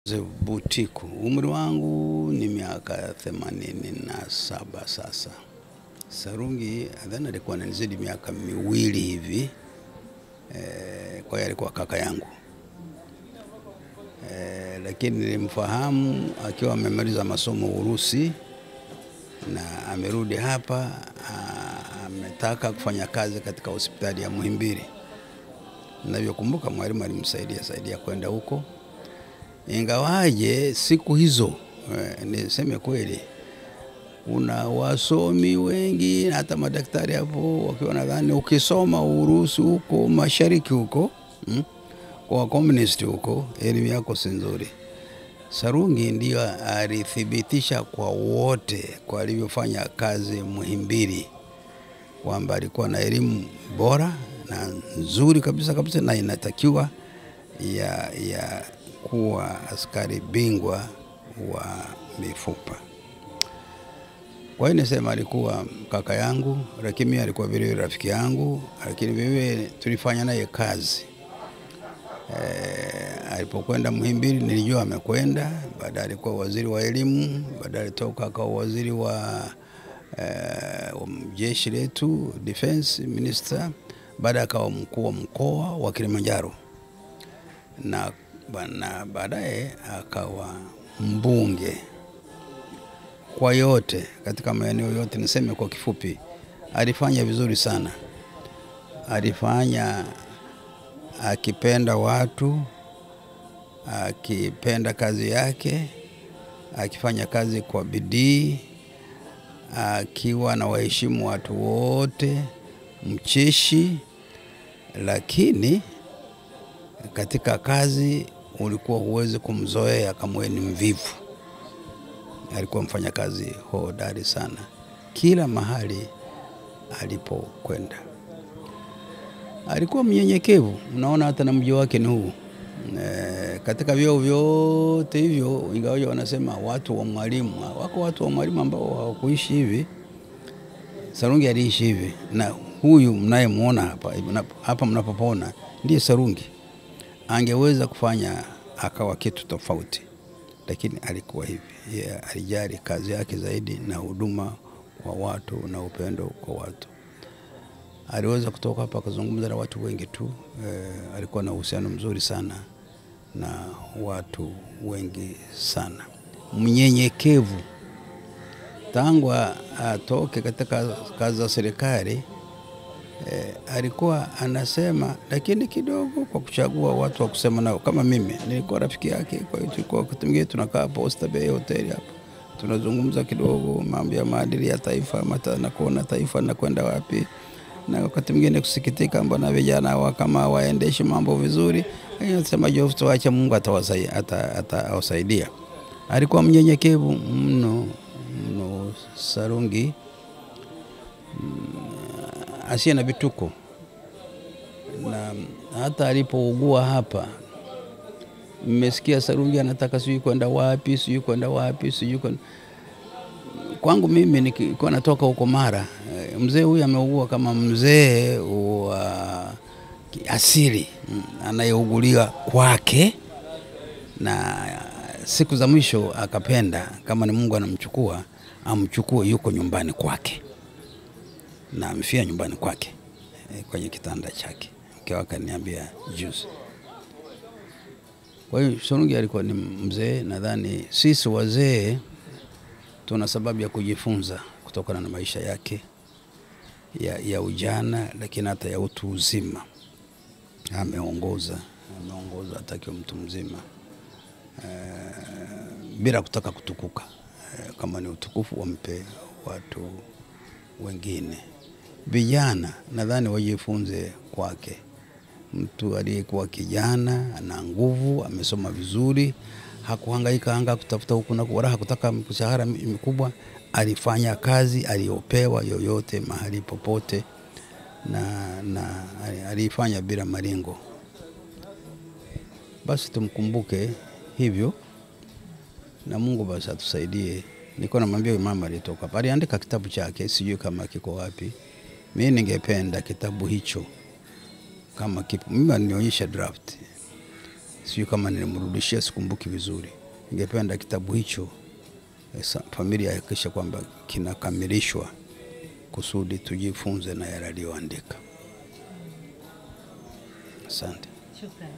Butiku. Umri wangu ni miaka 87 sasa. Sarungi adhani alikuwa ananizidi miaka miwili hivi. Kwa hiyo alikuwa kaka yangu. Lakini nilimfahamu akiwa amemaliza masomo Urusi na amerudi hapa, ametaka kufanya kazi katika hospitali ya Muhimbili. Ninavyokumbuka mwalimu alimsaidia kwenda huko. Ingawaje siku hizo niseme kweli kuna wasomi wengi na hata madaktari hapo wakiwa nadhani ukisoma Urusi huko mashariki huko kwa communist huko elimu yako si nzuri. Sarungi ndio alithibitisha kwa wote kwa alivyofanya kazi Muhimbili kwamba alikuwa na elimu bora na nzuri kabisa na inatakiwa ya kuwa askari bingwa wa mifupa. Kwa hiyo nisema alikuwa kaka yangu, lakini mimi alikuwa vile rafiki yangu, lakini vile tulifanya naye kazi. Alipokwenda Muhimbili nilijua amekwenda, baadaye alikuwa waziri wa elimu, baadaye alitoka akawa waziri wa jeshi letu, defense minister, baadaye akawa mkuu wa mkoa wa Kilimanjaro. Na baadaye akawa mbunge. Kwa yote katika maeneo yote, niseme kwa kifupi, alifanya vizuri sana. Alifanya akipenda watu, akipenda kazi yake, akifanya kazi kwa bidii, akiwa na waheshimu watu wote, mcheshi, lakini katika kazi ulikuwa huwezi kumzoea kama ni mvivu. Alikuwa mfanya kazi hodari sana kila mahali alipokwenda. Alikuwa mnyenyekevu, unaona hata na mji wake ni huu. Katika vyeo vyote hivyo, ingawa wanasema watu wa mwalimu, wako watu wa mwalimu ambao hawakuishi hivi. Sarungi aliishi hivi, na huyu mnayemuona hapa mnapopaona ndiye Sarungi. Angeweza kufanya akawa kitu tofauti, lakini alikuwa hivi. Yeye alijali kazi yake zaidi na huduma kwa watu na upendo kwa watu. Aliweza kutoka hapa kuzungumza na watu wengi tu. Alikuwa na uhusiano mzuri sana na watu wengi sana. Mnyenyekevu. Tangu atoke katika kazi za serikali, alikuwa anasema, lakini kidogo kwa kuchagua watu wa kusema nao. Kama mimi nilikuwa rafiki yake, kwa hiyo tulikuwa wakati mwingine tunakaa Posta Bay Hotel hapa, tunazungumza kidogo mambo ya maadili ya taifa, na kuona taifa na kwenda wapi, na wakati mwingine kusikitika mbona vijana kama waendeshi mambo vizuri. Anasema Jofto, acha Mungu atawasaidia. Alikuwa mnyenyekevu mno Sarungi, asiye na vituko. Na hata alipougua hapa, mmesikia Sarungi anataka sijui kwenda wapi. Kwangu mimi nilikuwa natoka huko Mara. Mzee huyu ameugua kama mzee wa asili, anayeugulia kwake, na siku za mwisho akapenda kama ni Mungu anamchukua, amchukue yuko nyumbani kwake. Na amefia nyumbani kwake kwenye kitanda chake. Mke wake akaniambia juzi. Kwa hiyo Sarungi alikuwa ni mzee. Nadhani sisi wazee tuna sababu ya kujifunza kutokana na maisha yake ya ujana, lakini hata ya utu uzima. Ameongoza atakiwa mtu mzima, bila kutaka kutukuka. Kama ni utukufu wampe watu wengine. Vijana nadhani wajifunze kwake. Mtu aliyekuwa kijana, ana nguvu, amesoma vizuri, hakuhangaika kutafuta huku na wala hakutaka mshahara mkubwa. Alifanya kazi aliyopewa yoyote mahali popote, na alifanya bila malengo. Basi tumkumbuke hivyo, na Mungu basi atusaidie. Niko namwambia mama alitoka pale, aliandika kitabu chake, sijui kama kiko wapi. Mimi ningependa kitabu hicho kama kipo, mimi nionyesha draft. Sio kama nilimrudishia, sikumbuki vizuri. Ningependa kitabu hicho familia hakikisha kwamba kinakamilishwa kusudi tujifunze na yale aliyoandika. Asante. Shukrani.